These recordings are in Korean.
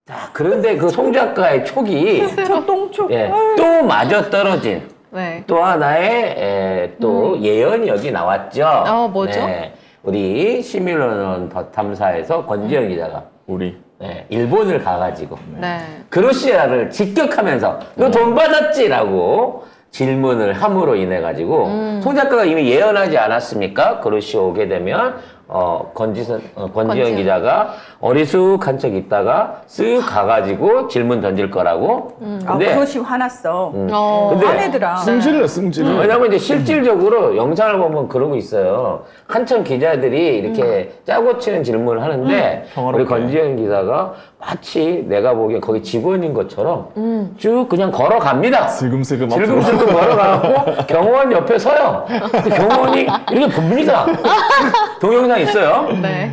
자, 그런데 그 송 작가의 촉이 저 똥촉. 예, 또 맞아떨어진 네. 또 하나의 또 예언이 여기 나왔죠. 뭐죠? 네, 우리 시밀러넌 탐사에서 권지영 기자가 우리. 네, 일본을 가가지고 네. 그로시아를 직격하면서 너 돈 받았지라고 질문을 함으로 인해 가지고 송 작가가 이미 예언하지 않았습니까? 그로시아 오게 되면 권지영 기자가 어리숙한 척 있다가 쓱 가가지고 질문 던질 거라고. 근데 그것이 화났어. 근데 화내더라. 승질내 승질. 왜냐면 이제 실질적으로 영상을 보면 그러고 있어요. 한참 기자들이 이렇게 짜고 치는 질문을 하는데 우리 평화롭게. 권지현 기자가 마치 내가 보기엔 거기 직원인 것처럼 쭉 그냥 걸어갑니다. 슬금슬금 앞으로. 슬금슬금 걸어가고 경호원 옆에 서요. 그 경호원이 이렇게 봅니다. 동영상 있어요. 네.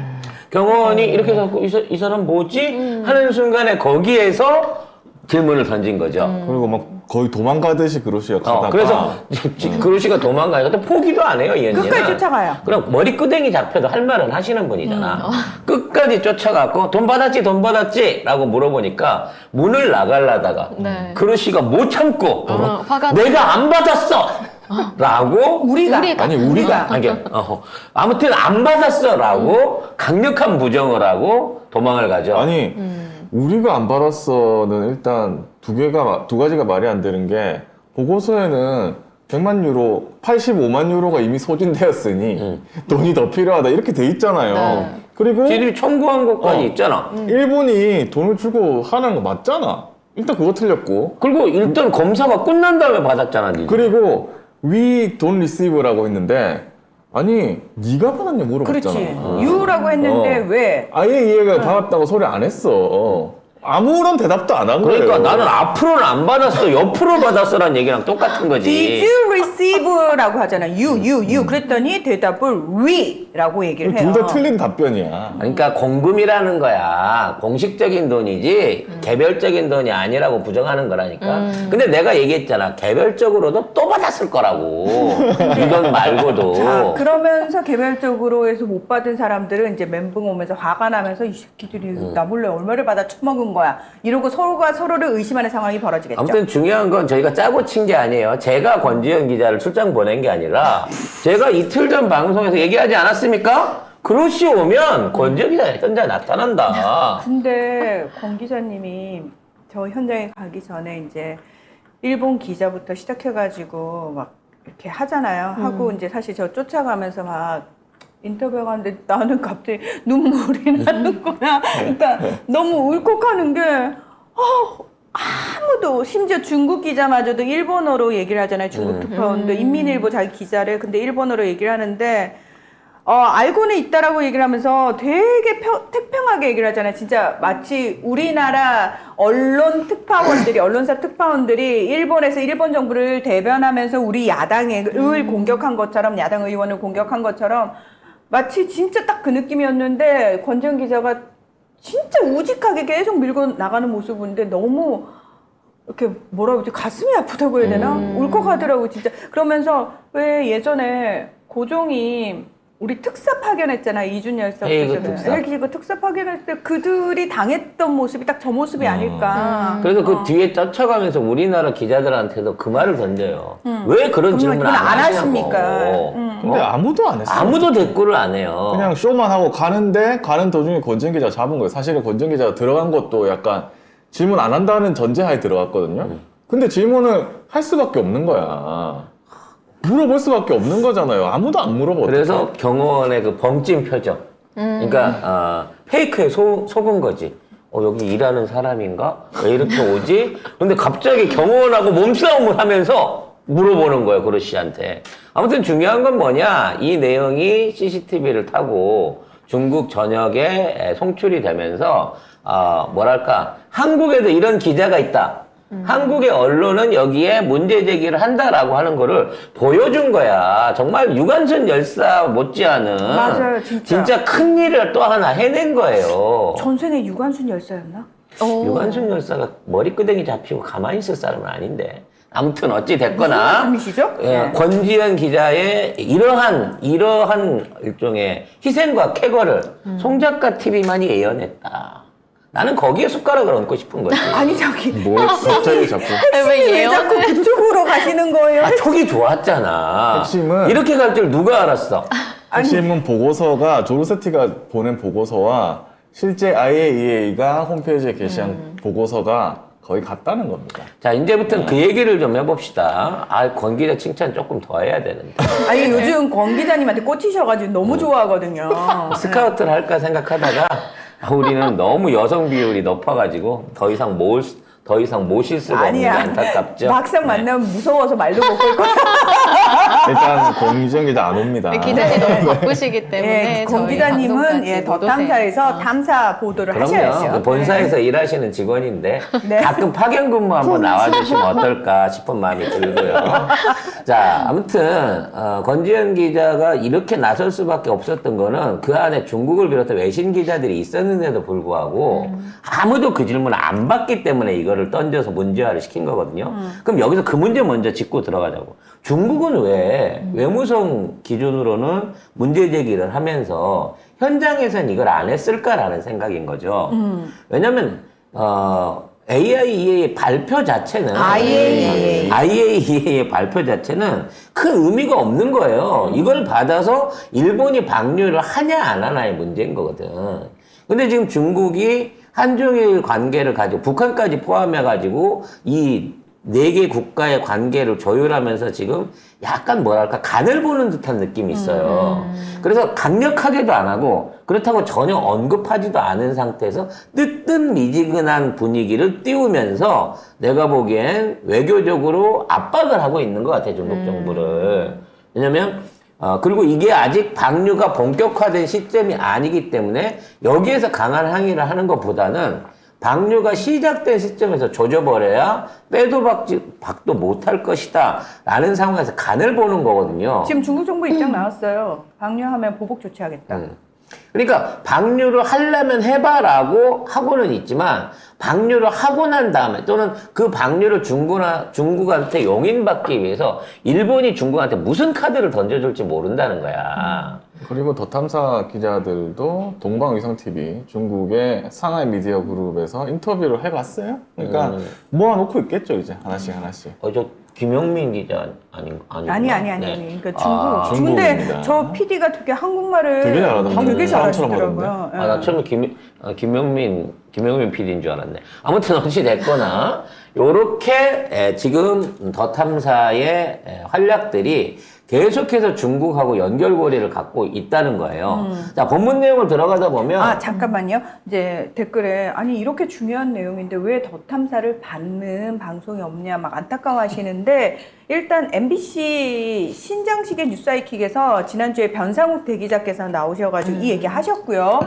경호원이 이렇게 해서 이 사람 뭐지? 하는 순간에 거기에서 질문을 던진 거죠. 그리고 막 거의 도망가듯이 그로시아 가다가. 그래서 그로시가 도망가니까 또 포기도 안 해요, 이 언니는. 끝까지 쫓아가요. 그럼 머리끄댕이 잡혀도 할 말은 하시는 분이잖아. 끝까지 쫓아가고 돈 받았지? 라고 물어보니까 문을 나가려다가 네. 그로시가 못 참고 화가 내가 안 받았어! 라고 우리가. 아니 우리가. 아니, 아무튼 안 받았어! 라고 강력한 부정을 하고 도망을 가죠. 아니 우리가 안 받았어는 일단 두 가지가 말이 안 되는 게 보고서에는 100만 유로, 85만 유로가 이미 소진되었으니 돈이 더 필요하다 이렇게 돼 있잖아요. 네. 그리고 지들이 청구한 것까지 있잖아. 일본이 돈을 주고 하는 거 맞잖아. 일단 그거 틀렸고. 그리고 일단 검사가 끝난 다음에 받았잖아, 니들. 그리고 we don't receive라고 했는데 아니 네가 받았냐 물어봤잖아. 그렇지. 유라고 했는데 왜? 아예 이해가 받았다고 소리 안 했어. 아무런 대답도 안 한 거예요. 그러니까 나는 앞으로는 안 받았어, 옆으로 받았어라는 얘기랑 똑같은 거지. Did you receive라고 하잖아. you. 그랬더니 대답을 we라고 얘기를 해요. 둘 다 틀린 답변이야. 그러니까 공금이라는 거야. 공식적인 돈이지 개별적인 돈이 아니라고 부정하는 거라니까. 근데 내가 얘기했잖아. 개별적으로도 또 받았을 거라고. 이 돈 말고도. 자, 그러면서 개별적으로 해서 못 받은 사람들은 이제 멘붕 오면서 화가 나면서 이 새끼들이 나 몰래 얼마를 받아 처먹은 거야. 이러고 서로가 서로를 의심하는 상황이 벌어지겠죠. 아무튼 중요한 건 저희가 짜고 친 게 아니에요. 제가 권지현 기자를 출장 보낸 게 아니라 제가 이틀 전 방송에서 얘기하지 않았습니까? 그로시 오면 권지현 기자 현장에 나타난다. 근데 권 기자님이 저 현장에 가기 전에 이제 일본 기자부터 시작해가지고 막 이렇게 하잖아요. 하고 이제 사실 저 쫓아가면서 막 인터뷰가 하는데 나는 갑자기 눈물이 나는 거야. 그러니까 너무 울컥하는 게 아무도 심지어 중국 기자마저도 일본어로 얘기를 하잖아요. 중국 특파원도 인민일보 자기 기자를 근데 일본어로 얘기를 하는데 알고는 있다라고 얘기를 하면서 되게 태평하게 얘기를 하잖아요. 진짜 마치 우리나라 언론사 특파원들이 일본에서 일본 정부를 대변하면서 우리 야당을 공격한 것처럼 야당 의원을 공격한 것처럼 마치 진짜 딱 그 느낌이었는데 권지현 기자가 진짜 우직하게 계속 밀고 나가는 모습을 보는데 너무 이렇게 뭐라고 하지 가슴이 아프다고 해야 되나? 울컥하더라고 진짜. 그러면서 왜 예전에 고종이 우리 특사 파견했잖아. 이준 열사. 헤이그 특사. 그 특사 파견했을 때 그들이 당했던 모습이 딱 저 모습이 아닐까. 그래서 그 뒤에 쫓아가면서 우리나라 기자들한테도 그 말을 던져요. 왜 그런 그러면 질문을 이건 안 안 하시냐고. 하십니까? 근데 아무도 안 했어. 아무도 댓글을 안 해요. 그냥 쇼만 하고 가는데 가는 도중에 권지현 기자 잡은 거예요. 사실은 권지현 기자가 들어간 것도 약간 질문 안 한다는 전제하에 들어갔거든요. 근데 질문을 할 수밖에 없는 거야. 물어볼 수밖에 없는 거잖아요. 아무도 안 물어봐. 그래서 경호원의 그 벙찐 표정. 그러니까 페이크에 속은 거지. 여기 일하는 사람인가? 왜 이렇게 오지? 근데 갑자기 경호원하고 몸싸움을 하면서 물어보는 거예요, 그로시한테. 아무튼 중요한 건 뭐냐? 이 내용이 CCTV를 타고 중국 전역에 송출이 되면서 뭐랄까 한국에도 이런 기자가 있다. 한국의 언론은 여기에 문제 제기를 한다라고 하는 거를 보여준 거야. 정말 유관순 열사 못지않은 맞아요, 진짜. 큰 일을 또 하나 해낸 거예요. 전생에 유관순 열사였나? 유관순 열사가 머리끄댕이 잡히고 가만히 있을 사람은 아닌데. 아무튼 어찌 됐거나 무슨 말씀이시죠? 네. 권지현 기자의 이러한 일종의 희생과 쾌거를 송 작가 TV만이 예언했다. 나는 거기에 숟가락을 얹고 싶은 거지. 아니 저기 뭘 갑자기 자꾸. 왜 자꾸 그쪽으로 가시는 거예요? 아, 촉이 좋았잖아. 핵심은- 이렇게 갈 줄 누가 알았어? 핵심은 보고서가 조르세티가 보낸 보고서와 실제 IAEA가 홈페이지에 게시한 보고서가 거의 같다는 겁니다. 자, 이제부터는 그 얘기를 좀 해봅시다. 아, 권 기자 칭찬 조금 더 해야 되는데. 아니 요즘 권 기자님한테 꽂히셔가지고 너무 좋아하거든요. 스카우트를 할까 생각하다가 우리는 너무 여성 비율이 높아가지고 더 이상 모실 수가 없는 게 안타깝죠. 막상 만나면 무서워서 말도 못 걸 거야. 일단 공지영 기자 안 옵니다. 기자님 너무 바쁘시기 때문에 예, 권 기자님은 더 탐사에서 탐사 보도를 하셔야죠. 그럼요. 그 본사에서 일하시는 직원인데 네. 가끔 파견 근무 한번 나와주시면 어떨까 싶은 마음이 들고요. 자, 아무튼 권지현 기자가 이렇게 나설 수밖에 없었던 거는 그 안에 중국을 비롯한 외신 기자들이 있었는데도 불구하고 아무도 그 질문을 안 받기 때문에 이거를 던져서 문제화를 시킨 거거든요. 그럼 여기서 그 문제 먼저 짚고 들어가자고. 중국은 왜 외무성 기준으로는 문제 제기를 하면서 현장에서는 이걸 안 했을까라는 생각인 거죠. 왜냐면 AIEA의 발표 자체는 IAEA의 발표 자체는 큰 의미가 없는 거예요. 이걸 받아서 일본이 방류를 하냐 안 하냐의 문제인 거거든. 근데 지금 중국이 한중일 관계를 가지고 북한까지 포함해가지고 이 4개 국가의 관계를 조율하면서 지금 약간 뭐랄까 간을 보는 듯한 느낌이 있어요. 그래서 강력하게도 안 하고 그렇다고 전혀 언급하지도 않은 상태에서 뜨뜻미지근한 분위기를 띄우면서 내가 보기엔 외교적으로 압박을 하고 있는 것 같아, 중국 정부를. 왜냐면 그리고 이게 아직 방류가 본격화된 시점이 아니기 때문에 여기에서 강한 항의를 하는 것보다는 방류가 시작된 시점에서 조져버려야 빼도 박도 못할 것이다 라는 상황에서 간을 보는 거거든요. 지금 중국 정부 입장 나왔어요. 방류하면 보복 조치하겠다. 그러니까 방류를 하려면 해봐라고 하고는 있지만 방류를 하고 난 다음에 또는 그 방류를 중국한테 용인받기 위해서 일본이 중국한테 무슨 카드를 던져줄지 모른다는 거야. 그리고 더 탐사 기자들도 동방위성TV 중국의 상하이 미디어 그룹에서 인터뷰를 해봤어요. 그러니까 모아놓고 있겠죠 이제 하나씩. 저 김용민 기자 아닌가? 아니. 네. 그러니까 중국. 근데 중국입니다. 저 PD가 되게 한국말을 되게 잘하던데. 되게 사람처럼 잘하시더라고요. 예. 나 처음에 김용민 PD인 줄 알았네. 아무튼 어찌 됐거나 요렇게 지금 더 탐사의 활약들이 계속해서 중국하고 연결고리를 갖고 있다는 거예요. 자, 본문 내용을 들어가다 보면 아, 잠깐만요. 이제 댓글에 아니 이렇게 중요한 내용인데 왜 더 탐사를 받는 방송이 없냐 막 안타까워하시는데 일단 MBC 신장시계 뉴스아이킥에서 지난주에 변상욱 대기자께서 나오셔가지고 이 얘기 하셨고요.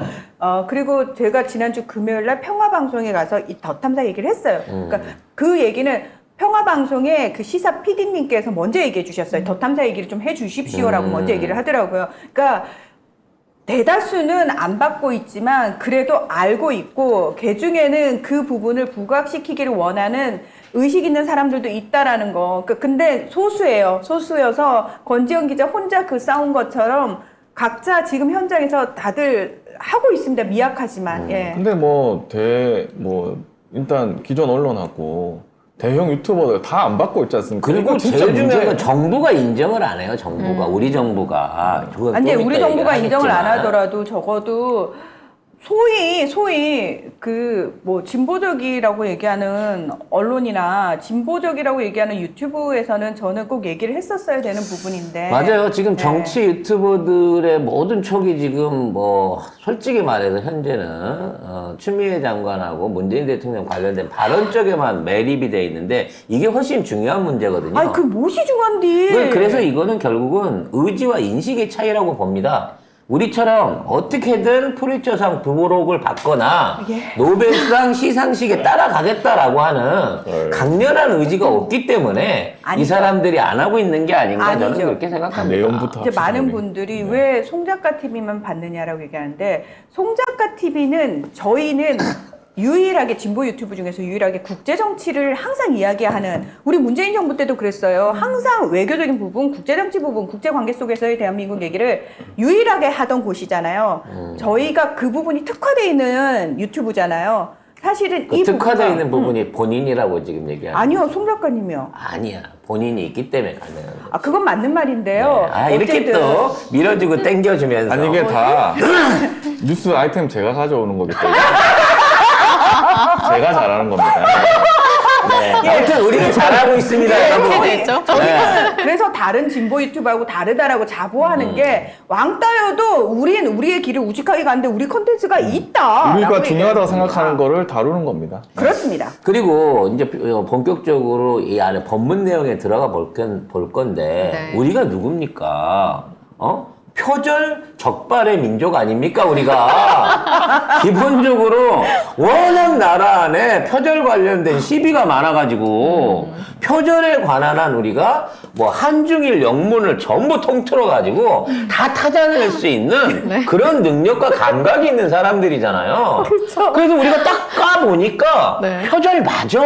그리고 제가 지난주 금요일날 평화방송에 가서 이 더 탐사 얘기를 했어요. 그러니까 그 얘기는 평화방송의 그 시사 PD님께서 먼저 얘기해 주셨어요. 더 탐사 얘기를 좀 해 주십시오라고 먼저 얘기를 하더라고요. 그러니까 대다수는 안 받고 있지만 그래도 알고 있고 그중에는 그 부분을 부각시키기를 원하는 의식 있는 사람들도 있다라는 거. 근데 소수예요. 소수여서 권지영 기자 혼자 그 싸운 것처럼 각자 지금 현장에서 다들 하고 있습니다. 미약하지만. 예. 근데 일단 기존 언론하고 대형 유튜버들 다 안 받고 있지 않습니까? 그리고 이거 진짜 제일 중요한 문제. 건 정부가 인정을 안 해요. 정부가 우리 정부가. 그건 아니, 좀 우리 이따 정부가 얘기를 인정을 안 하겠지만. 하더라도 적어도 소위 그 뭐 진보적이라고 얘기하는 언론이나 진보적이라고 얘기하는 유튜브에서는 저는 꼭 얘기를 했었어야 되는 부분인데. 맞아요. 지금 네. 정치 유튜버들의 모든 촉이 지금 솔직히 말해서 현재는 추미애 장관하고 문재인 대통령 관련된 발언 쪽에만 매립이 돼 있는데 이게 훨씬 중요한 문제거든요. 아니 그 무엇이 중요한디? 그래서 이거는 결국은 의지와 인식의 차이라고 봅니다. 우리처럼 어떻게든 푸리처상 부록을 받거나 예. 노벨상 시상식에 따라가겠다라고 하는 강렬한 의지가 없기 때문에 이 아니죠. 사람들이 안 하고 있는 게 아닌가 저는 아니죠. 그렇게 생각합니다. 내용부터 이제 합시다, 많은 우리. 분들이 네. 왜 송작가 TV만 받느냐라고 얘기하는데 송작가 TV는 저희는 유일하게 진보 유튜브 중에서 유일하게 국제 정치를 항상 이야기하는 우리 문재인 정부 때도 그랬어요. 항상 외교적인 부분, 국제 정치 부분, 국제 관계 속에서의 대한민국 얘기를 유일하게 하던 곳이잖아요. 저희가 그 부분이 특화되어 있는 유튜브잖아요. 사실은 그 이 특화되어 부분은- 있는 부분이 본인이라고 지금 얘기하는. 아니요, 송 작가님이요. 아니야. 본인이 있기 때문에 가능한 거야. 아, 그건 맞는 말인데요. 아, 이렇게 어쨌든 또 밀어주고 땡겨주면서. 아니 이게 다 뉴스 아이템 제가 가져오는 거기 때문에 제가 잘하는 겁니다. 네. 아무튼 우리는 잘하고 있습니다, 여러분. 이렇게 되죠. 네. 그래서 다른 진보 유튜브하고 다르다라고 자부하는 게 왕따여도 우린 우리의 길을 우직하게 가는데 우리 컨텐츠가 있다. 우리가 중요하다고 생각하는 거를 다루는 겁니다. 그렇습니다. 그리고 이제 본격적으로 이 안에 법문 내용에 들어가 볼 건데, 네. 우리가 누굽니까? 표절 적발의 민족 아닙니까, 우리가? 기본적으로 워낙 나라 안에 표절 관련된 시비가 많아가지고, 표절에 관한 한 우리가 뭐 한중일 영문을 전부 통틀어가지고 다 찾아낼 수 있는 그런 능력과 감각이 있는 사람들이잖아요. 그래서 우리가 딱 까보니까 네. 표절 맞아,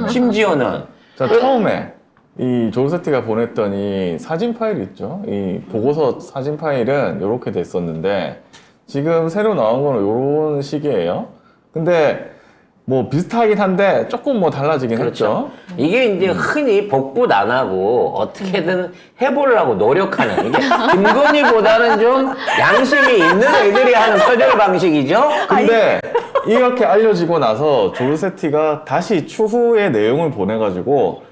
심지어는. 자, 처음에 이 조르세티가 보냈던 이 사진 파일이 있죠. 이 보고서 사진 파일은 이렇게 됐었는데 지금 새로 나온 거는 이런 식이에요. 근데 뭐 비슷하긴 한데 조금 뭐 달라지긴 그렇죠. 했죠. 이게 이제 흔히 복붙 안 하고 어떻게든 해보려고 노력하는, 이게 김건희보다는 좀 양심이 있는 애들이 하는 표절 방식이죠. 근데 이렇게 알려지고 나서 조르세티가 다시 추후의 내용을 보내가지고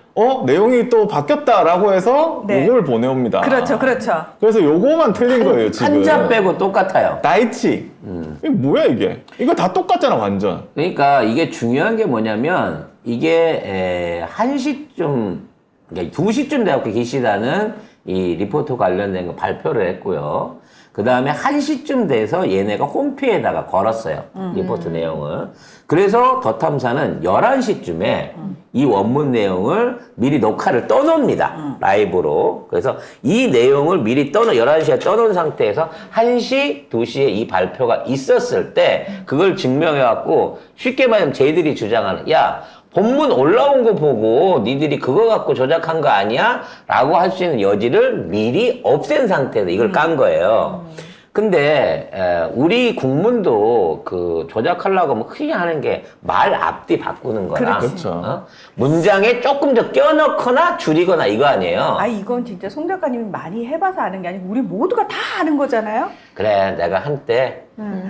내용이 또 바뀌었다라고 해서 네. 요걸 보내옵니다. 그렇죠, 그렇죠. 그래서 요거만 틀린 거예요, 지금. 한자 빼고 똑같아요. 나이치. 이게 뭐야, 이게? 이거 다 똑같잖아, 완전. 그러니까 이게 중요한 게 뭐냐면, 이게 1시쯤, 그러니까 2시쯤 돼갖고 기시다는 이 리포트 관련된 거 발표를 했고요. 그 다음에 1시쯤 돼서 얘네가 홈피에다가 걸었어요. 리포트 내용을. 그래서 더 탐사는 11시쯤에 이 원문 내용을 미리 녹화를 떠놉니다. 라이브로. 그래서 이 내용을 미리 11시에 떠놓은 상태에서 1시, 2시에 이 발표가 있었을 때 그걸 증명해갖고 쉽게 말하면 쟤들이 주장하는, 야, 본문 올라온 거 보고 니들이 그거 갖고 조작한 거 아니야? 라고 할 수 있는 여지를 미리 없앤 상태에서 이걸 깐 거예요. 근데 우리 국문도 그 조작하려고 하면 흔히 하는 게 말 앞뒤 바꾸는 거랑 그렇죠. 문장에 조금 더 껴넣거나 줄이거나 이거 아니에요? 아, 이건 진짜 송 작가님이 많이 해봐서 아는 게 아니고 우리 모두가 다 아는 거잖아요. 그래, 내가 한때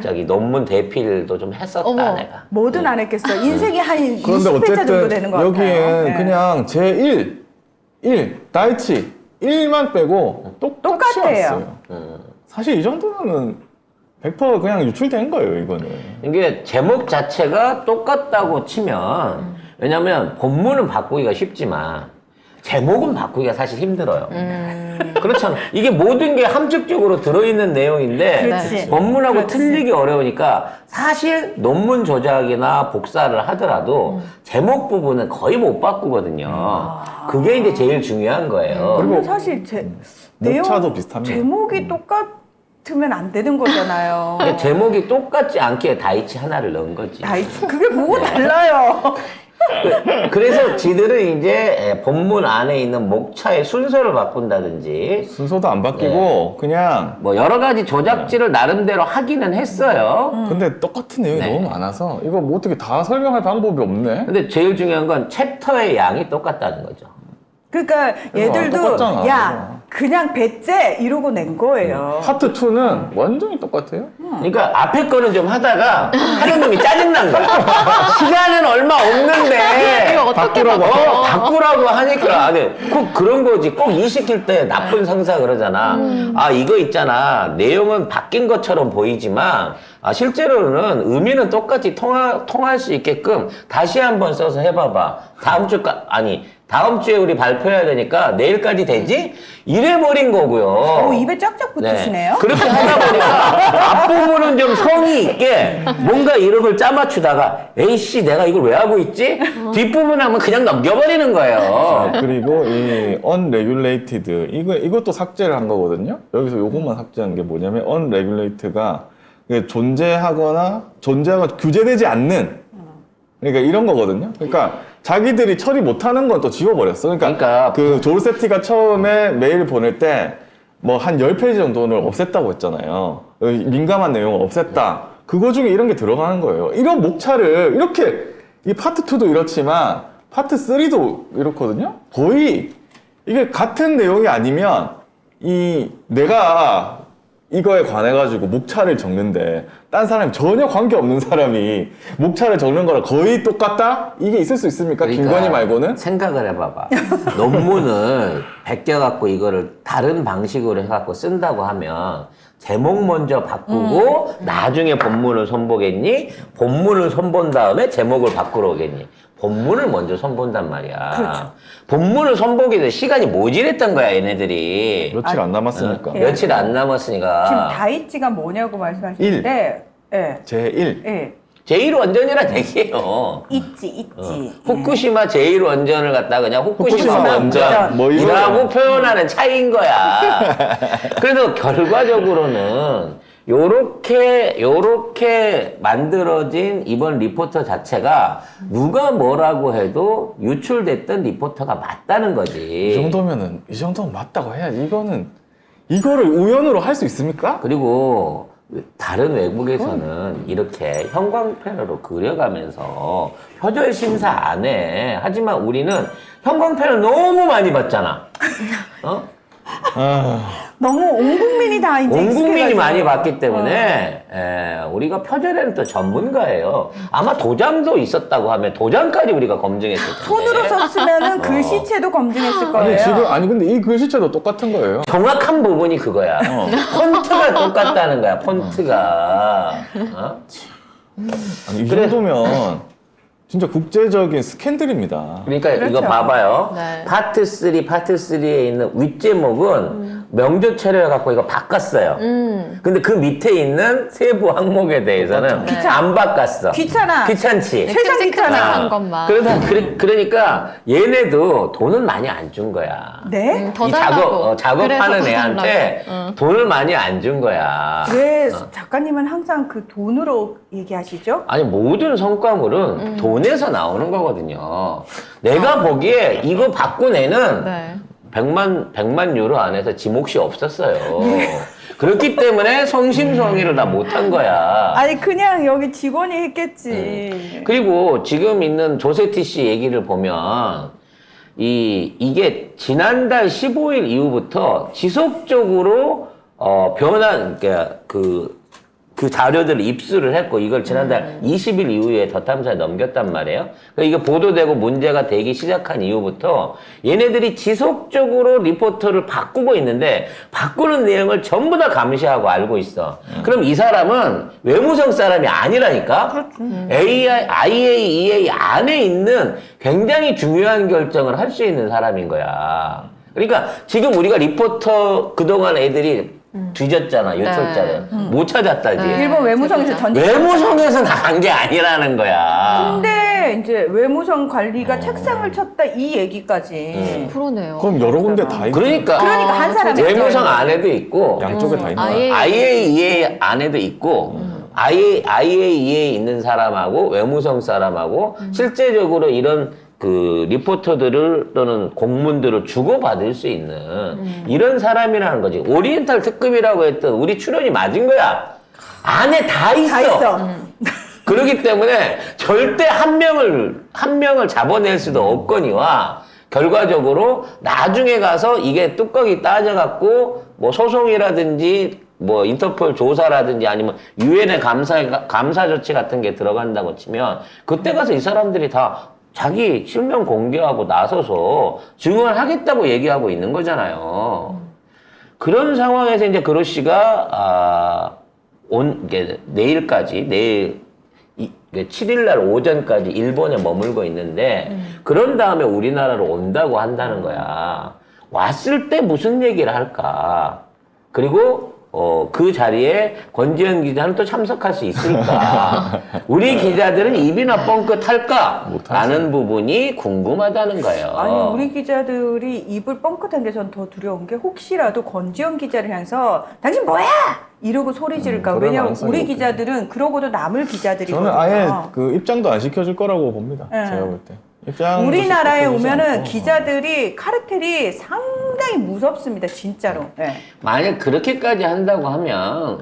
저기 논문 대필도 좀 했었다, 어머. 내가. 뭐든 안 했겠어. 인생이 한 그런데 20회차 정도 어쨌든 되는 것 같아요. 여기엔 네. 그냥 제1, 나이치 1만 빼고 똑같이 똑같아요. 왔어요. 사실 이 정도면은 100% 그냥 유출된 거예요, 이거는. 이게 제목 자체가 똑같다고 치면, 왜냐면 본문은 바꾸기가 쉽지만 제목은 바꾸기가 사실 힘들어요. 그렇잖아. 이게 모든 게 함축적으로 들어있는 내용인데 그렇지. 본문하고 그렇지. 틀리기 어려우니까 사실 논문 조작이나 복사를 하더라도 제목 부분은 거의 못 바꾸거든요. 그게 이제 제일 중요한 거예요. 그리고 그리고 사실 목차도 비슷합니다. 제목이 똑같으면 안 되는 거잖아요. 그러니까 제목이 똑같지 않게 다이치 하나를 넣은 거지. 그게 뭐가 달라요? 그래서 지들은 이제 본문 안에 있는 목차의 순서를 바꾼다든지 순서도 안 바뀌고 그냥 뭐 여러 가지 조작질을 나름대로 하기는 했어요. 근데 똑같은 내용이 네. 너무 많아서 이거 뭐 어떻게 다 설명할 방법이 없네. 근데 제일 중요한 건 챕터의 양이 똑같다는 거죠. 그러니까 얘들도 똑같잖아, 야 그냥 배째 이러고 낸 거예요. 파트 2는 완전히 똑같아요. 그러니까 앞에 거는 좀 하다가 하는 놈이 짜증난 거야. 시간은 얼마 없는데 이거 어떻게 바꾸라고. 바꾸라고 하니까 아니 꼭 그런 거지. 꼭 일 시킬 때 나쁜 상사 그러잖아. 아 이거 있잖아. 내용은 바뀐 것처럼 보이지만 실제로는 의미는 똑같이 통할 수 있게끔 다시 한번 써서 해봐봐. 다음 주에 우리 발표해야 되니까 내일까지 되지? 이래버린 거고요. 입에 쫙쫙 붙으시네요. 그렇게 하다 보니까 앞부분은 좀 성의 있게 뭔가 이름을 짜맞추다가 에이씨 내가 이걸 왜 하고 있지? 뒷부분 하면 그냥 넘겨버리는 거예요. 그리고 이 unregulated 이것도 삭제를 한 거거든요. 여기서 요것만 삭제한 게 뭐냐면 unregulated가 존재하거나 규제되지 않는 그러니까 이런 거거든요. 그러니까 자기들이 처리 못하는 건 또 지워버렸어. 그러니까 그 조르세티가 처음에 메일 보낼 때 뭐 한 10페이지 정도를 없앴다고 했잖아요. 민감한 내용을 없앴다. 그거 중에 이런 게 들어가는 거예요. 이런 목차를 이렇게 이 파트 2도 이렇지만 파트 3도 이렇거든요. 거의 이게 같은 내용이 아니면 이 내가 이거에 관해 가지고 목차를 적는데 딴 사람이 전혀 관계 없는 사람이 목차를 적는 거랑 거의 똑같다? 이게 있을 수 있습니까? 김건희 말고는? 생각을 해봐봐. 논문을 베껴갖고 이거를 다른 방식으로 해갖고 쓴다고 하면 제목 먼저 바꾸고 나중에 본문을 손보겠니? 본문을 손본 다음에 제목을 바꾸러 오겠니? 본문을 먼저 손본단 말이야. 그렇죠. 본문을 손보기 전에 시간이 모질했던 거야, 얘네들이. 며칠 안 남았으니까. 예. 며칠 안 남았으니까. 지금 다이치가 뭐냐고 말씀하시는데, 예, 제1. 예, 제1원전이란 얘기예요. 있지. 후쿠시마 제1원전을 갖다 그냥 후쿠시마 후쿠시마 원전, 뭐 원전이라고 표현하는 차이인 거야. 그래서 결과적으로는 요렇게 만들어진 이번 리포터 자체가 누가 뭐라고 해도 유출됐던 리포터가 맞다는 거지. 이 정도면 맞다고 해야지. 이거를 우연으로 할 수 있습니까? 그리고 다른 외국에서는 이렇게 형광펜으로 그려가면서 표절 심사 안 해. 하지만 우리는 형광펜을 너무 많이 봤잖아. 어? 너무 온 국민이 다 이제 온 국민이 익숙해가지고. 많이 봤기 때문에 우리가 표절에는 또 전문가예요. 아마 도장도 있었다고 하면 도장까지 우리가 검증했을 텐데. 손으로 썼으면은 글씨체도 검증했을 거예요. 근데 이 글씨체도 똑같은 거예요. 정확한 부분이 그거야. 폰트가 똑같다는 거야. 폰트가. 어? 아니, 이 그래. 정도면 진짜 국제적인 스캔들입니다. 그러니까 그렇죠. 이거 봐봐요. 네. 파트 3에 있는 윗제목은 명조체를 갖고 이거 바꿨어요. 근데 그 밑에 있는 세부 항목에 대해서는 귀찮- 안 바꿨어. 귀찮아. 귀찮지. 세상 귀찮아. 한 것만. 그러니까 얘네도 돈을 많이 안 준 거야. 네? 더 이 달라고. 작업하는 그래서 더 애한테 달라고. 돈을 많이 안 준 거야. 왜 작가님은 항상 그 돈으로 얘기하시죠? 아니 모든 성과물은 돈에서 나오는 거거든요. 내가 보기에 이거 바꾼 애는 네. 100만 유로 안에서 지 몫이 없었어요. 그렇기 때문에 성심성의를 다 못한 거야. 아니 그냥 여기 직원이 했겠지. 그리고 지금 있는 조세티 씨 얘기를 보면 이게 지난달 15일 이후부터 지속적으로 변한 그러니까 그 자료들을 입수를 했고 이걸 지난달 20일 이후에 더 탐사에 넘겼단 말이에요. 그러니까 이게 보도되고 문제가 되기 시작한 이후부터 얘네들이 지속적으로 리포터를 바꾸고 있는데 바꾸는 내용을 전부 다 감시하고 알고 있어. 그럼 이 사람은 외무성 사람이 아니라니까? IAEA 안에 있는 굉장히 중요한 결정을 할 수 있는 사람인 거야. 그러니까 지금 우리가 리포터 그동안 애들이 뒤졌잖아, 유출자를. 못 찾았다지. 네. 일본 외무성에서 전직. 외무성에서 나간 게 아니라는 거야. 근데 이제 외무성 관리가 책상을 쳤다 이 얘기까지. 그러네요. 그럼 여러 군데 다 있고 그러니까 그러니까 한 사람이 외무성 안에도 있고 양쪽에 다 있는 거야. 아예- IAEA 안에도 있고 IAEA에 있는 사람하고 외무성 사람하고 실제적으로 이런 그 리포터들을 또는 공문들을 주고받을 수 있는 이런 사람이라는 거지. 오리엔탈 특급이라고 했던 우리 출연이 맞은 거야. 안에 다 있어. 다 있어. 그렇기 때문에 절대 한 명을 잡아낼 수도 없거니와 결과적으로 나중에 가서 이게 뚜껑이 따져갖고 뭐 소송이라든지 뭐 인터폴 조사라든지 아니면 유엔의 감사 조치 같은 게 들어간다고 치면 그때 가서 이 사람들이 다 자기 실명 공개하고 나서서 증언하겠다고 얘기하고 있는 거잖아요. 그런 상황에서 이제 그로시가 내일까지 내일 7일날 오전까지 일본에 머물고 있는데 그런 다음에 우리나라로 온다고 한다는 거야. 왔을 때 무슨 얘기를 할까? 그리고 그 자리에 권지현 기자는 또 참석할 수 있을까? 우리 기자들은 입이나 뻥끗 할까? 라는 부분이 궁금하다는 거예요. 아니 우리 기자들이 입을 뻥끗한 게 전 더 두려운 게 혹시라도 권지현 기자를 향해서 당신 뭐야? 이러고 소리 지를까? 그럴 왜냐면 가능성이 우리 높겠네. 기자들은 그러고도 남을 기자들이거든요. 저는 아예 그 입장도 안 시켜줄 거라고 봅니다. 네. 제가 볼 때. 입장도 우리나라에 쉽지 오면은 않고. 기자들이 카르텔이 상당히 무섭습니다, 진짜로. 네. 만약 그렇게까지 한다고 하면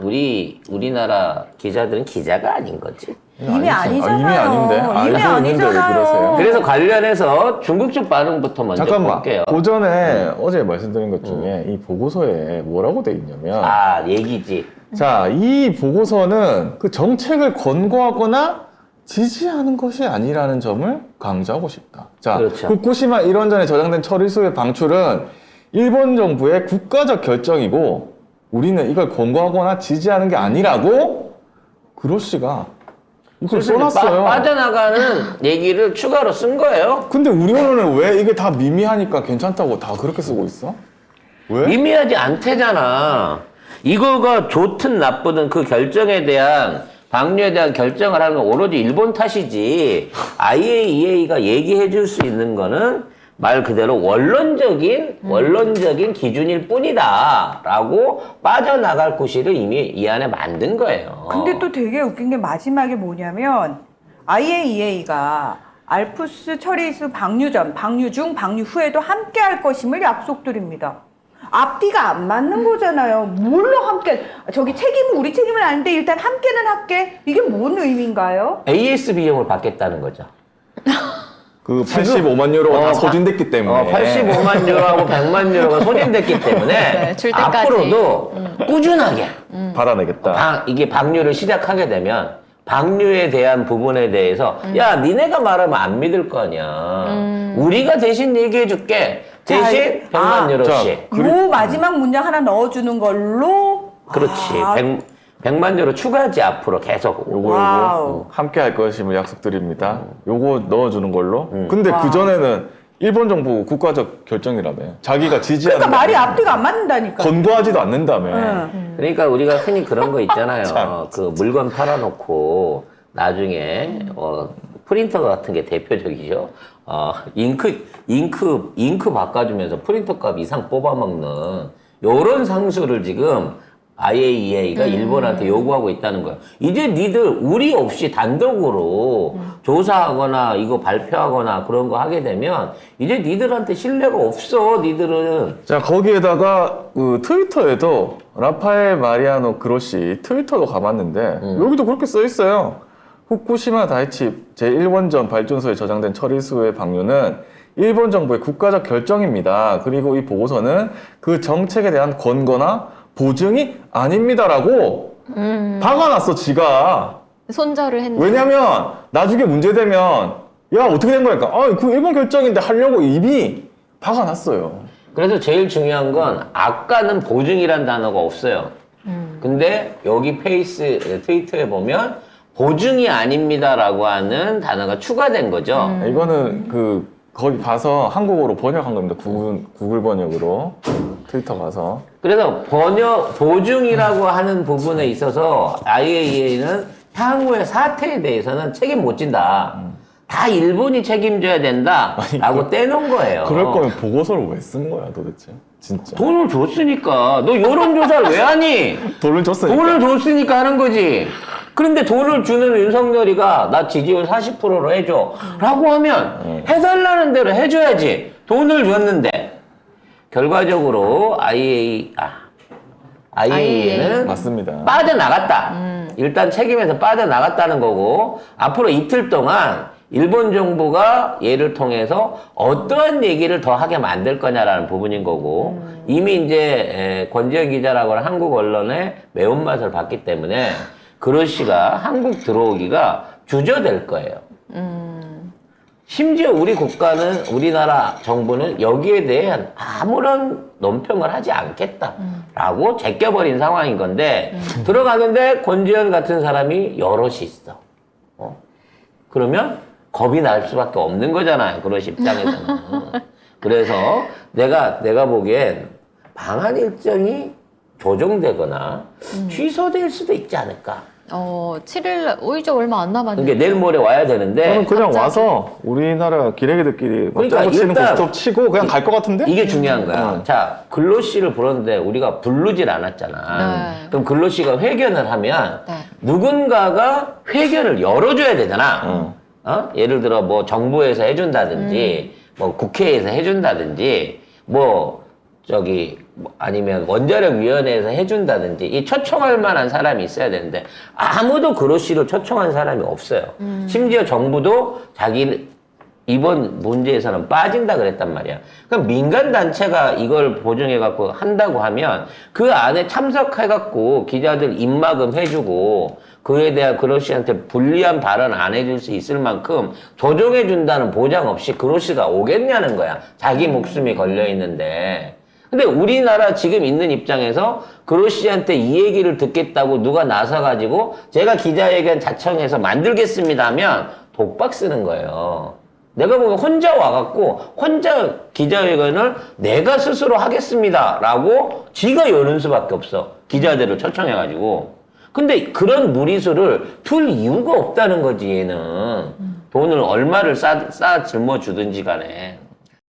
우리나라 기자들은 기자가 아닌 거지. 이미 아니잖아요. 이미 아닌데. 이미 알고 있는데 왜 아니잖아요. 그러세요? 그래서 관련해서 중국 쪽 반응부터 먼저 잠깐만. 볼게요. 오전에 어제 말씀드린 것 중에 이 보고서에 뭐라고 돼 있냐면 아, 얘기지. 자, 이 보고서는 그 정책을 권고하거나 지지하는 것이 아니라는 점을 강조하고 싶다. 자, 그렇죠. 후쿠시마 일원전에 저장된 처리수의 방출은 일본 정부의 국가적 결정이고 우리는 이걸 권고하거나 지지하는 게 아니라고 그로시가 이걸 써놨어요. 빠져나가는 얘기를 추가로 쓴 거예요. 근데 우리 언론은 왜 이게 다 미미하니까 괜찮다고 다 그렇게 쓰고 있어? 왜? 미미하지 않대잖아. 이거가 좋든 나쁘든 그 결정에 대한 방류에 대한 결정을 하는 건 오로지 일본 탓이지. IAEA가 얘기해 줄 수 있는 거는 말 그대로 원론적인 기준일 뿐이다라고 빠져나갈 구실을 이미 이 안에 만든 거예요. 근데 또 되게 웃긴 게 마지막에 뭐냐면 IAEA가 알프스 처리수 방류 전, 방류 중, 방류 후에도 함께 할 것임을 약속드립니다. 앞뒤가 안 맞는 거잖아요. 뭘로 함께, 저기 책임은 우리 책임은 아닌데 일단 함께는 할게. 이게 뭔 의미인가요? AS 비용을 받겠다는 거죠. 그 85만 유로가 다 소진됐기 때문에 85만 유로하고 100만 유로가 소진됐기 때문에 네, 줄 때까지. 앞으로도 꾸준하게 받아내겠다. 이게 방류를 시작하게 되면 방류에 대한 부분에 대해서 야 니네가 말하면 안 믿을 거 아니야. 우리가 대신 얘기해 줄게. 대신 100만 유로씩. 요 마지막 문장 하나 넣어주는 걸로. 그렇지. 100만 유로 추가하지 앞으로 계속. 와우. 함께 할 것임을 약속드립니다. 요거 넣어주는 걸로. 근데 그 전에는 일본 정부 국가적 결정이라며. 자기가 지지하는. 그러니까 말이 거 앞뒤가 안 맞는다니까. 권고하지도 않는다며. 그러니까 우리가 흔히 그런 거 있잖아요. 그 물건 팔아놓고 나중에 프린터 같은 게 대표적이죠. 잉크 바꿔주면서 프린터 값 이상 뽑아먹는 요런 상수를 지금 IAEA가 일본한테 요구하고 있다는 거예요. 이제 니들 우리 없이 단독으로 조사하거나 이거 발표하거나 그런 거 하게 되면 이제 니들한테 신뢰가 없어. 니들은. 자, 거기에다가 그 트위터에도 라파엘 마리아노 그로시 트위터도 가봤는데 여기도 그렇게 써 있어요. 후쿠시마 다이치 제1원전 발전소에 저장된 처리수의 방류는 일본 정부의 국가적 결정입니다. 그리고 이 보고서는 그 정책에 대한 권고나 보증이 아닙니다라고 박아놨어, 지가. 손절을 했네. 왜냐면 나중에 문제되면 야, 어떻게 된 거니까? 그 일본 결정인데 하려고 이미 박아놨어요. 그래서 제일 중요한 건 아까는 보증이란 단어가 없어요. 근데 여기 트위터에 보면 보증이 아닙니다라고 하는 단어가 추가된 거죠. 이거는 거기 가서 한국어로 번역한 겁니다. 구글 번역으로 트위터 가서. 그래서 보증이라고 하는 부분에 있어서 IAEA는 향후의 사태에 대해서는 책임 못 진다. 다 일본이 책임져야 된다라고 떼놓은 거예요. 그럴 거면 보고서를 왜 쓴 거야 도대체? 진짜. 돈을 줬으니까. 너 여론조사를 왜 하니? 돈을 줬으니까. 돈을 줬으니까 하는 거지. 그런데 돈을 주는 윤석열이가 나 지지율 40%로 해줘 라고 하면 해달라는 대로 해줘야지. 돈을 줬는데 결과적으로 IAEA는 맞습니다. 빠져나갔다. 일단 책임에서 빠져나갔다는 거고 앞으로 이틀 동안 일본 정부가 얘를 통해서 어떠한 얘기를 더 하게 만들 거냐라는 부분인 거고 이미 이제 권지현 기자라고 하는 한국 언론의 매운맛을 봤기 때문에 그로시가 한국 들어오기가 주저될 거예요. 심지어 우리나라 정부는 여기에 대한 아무런 논평을 하지 않겠다라고 제껴버린 상황인 건데 들어가는데 권지현 같은 사람이 여럿이 있어. 그러면 겁이 날 수밖에 없는 거잖아요. 그로시 입장에서는. 그래서 내가 보기엔 방한 일정이 조정되거나 취소될 수도 있지 않을까. 7일, 오이죠 얼마 안 남았는데. 그러니까 내일 모레 와야 되는데 저는 그냥 갑자기. 와서 우리나라 기레기들끼리 그러니까 짜고 치는 일단 고스톱 치고 그냥 갈 것 같은데? 이게 중요한 거야. 자, 글로시를 부르는데 우리가 부르질 않았잖아. 네. 그럼 글로시가 회견을 하면 네. 누군가가 회견을 열어줘야 되잖아. 예를 들어 뭐 정부에서 해준다든지 뭐 국회에서 해준다든지 뭐 저기 아니면 원자력위원회에서 해준다든지 이 초청할 만한 사람이 있어야 되는데 아무도 그로시를 초청한 사람이 없어요. 심지어 정부도 자기 이번 문제에서는 빠진다 그랬단 말이야. 그럼 민간 단체가 이걸 보증해갖고 한다고 하면 그 안에 참석해갖고 기자들 입막음 해주고 그에 대한 그로시한테 불리한 발언 안 해줄 수 있을 만큼 조정해준다는 보장 없이 그로시가 오겠냐는 거야. 자기 목숨이 걸려있는데. 근데 우리나라 지금 있는 입장에서 그로시한테 이 얘기를 듣겠다고 누가 나서가지고 제가 기자회견 자청해서 만들겠습니다 하면 독박 쓰는 거예요. 내가 보면 혼자 와갖고 혼자 기자회견을 내가 스스로 하겠습니다 라고 지가 여는 수밖에 없어. 기자들을 초청해가지고. 근데 그런 무리수를 둘 이유가 없다는 거지 얘는. 돈을 얼마를 싸 짊어주든지 간에.